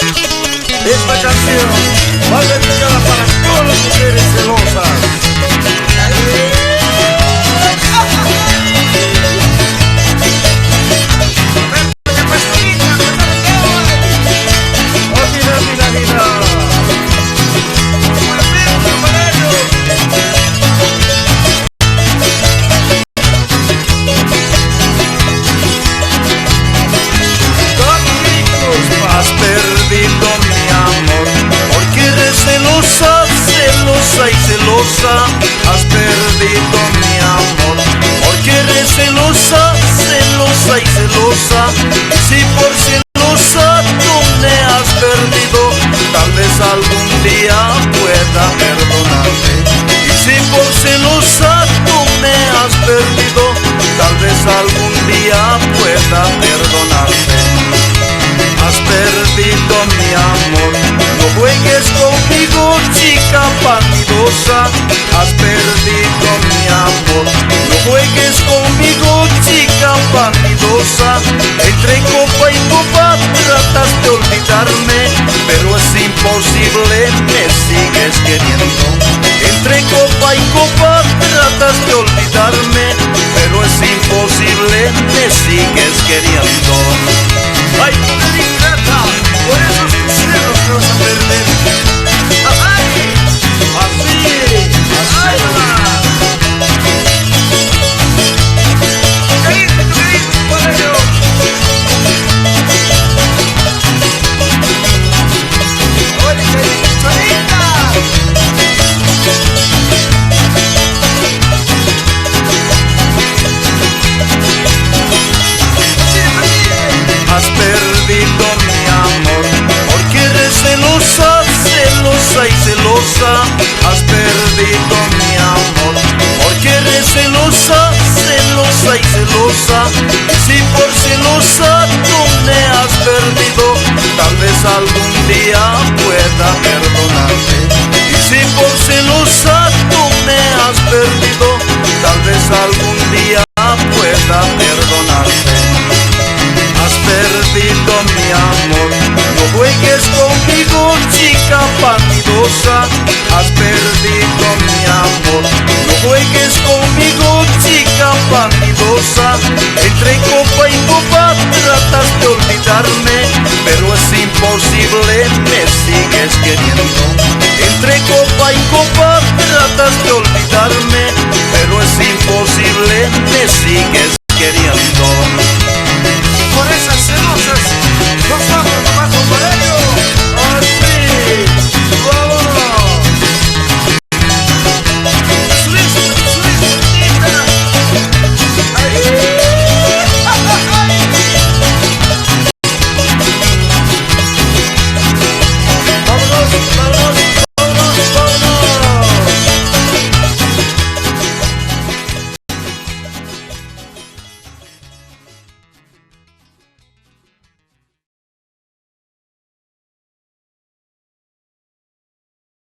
Esta canción va dedicada para todas las mujeres celosas. Has perdido mi amor, porque eres celosa, celosa y celosa. Has perdido mi amor, porque eres celosa, celosa y celosa. Si por celosa tú me has perdido, tal vez algún día pueda perdonarte. Y si por celosa tú me has perdido, tal vez algún día pueda perdonarte. Has perdido mi amor, no juegues conmigo, chica vanidosa. Has perdido mi amor, no juegues conmigo, chica vanidosa. Entre copa y copa tratas de olvidarme, pero es imposible, me sigues queriendo. Entre copa y copa tratas de olvidarme, pero es imposible, me sigues queriendo. ¡Ay, mujer ingrata! Por esos tus celos te vas a perder. ¡Ay! Así, así nomás. Caíste por ello. Oye, caíste solita. Has perdido mi amor, porque eres celosa, celosa y celosa. Has perdido mi amor, porque eres celosa, celosa y celosa. Si por celosa tú me has perdido, tal vez algún día pueda perdonarte. Y si por celosa tú me has perdido, tal vez algún día pueda perdonarte. Has perdido mi amor, no juegues conmigo, chica vanidosa. Has perdido mi amor, no juegues conmigo, chica vanidosa. Entre copa y copa tratas de olvidarme, pero es imposible, me sigues queriendo. Entre copa y copa tratas de olvidarme,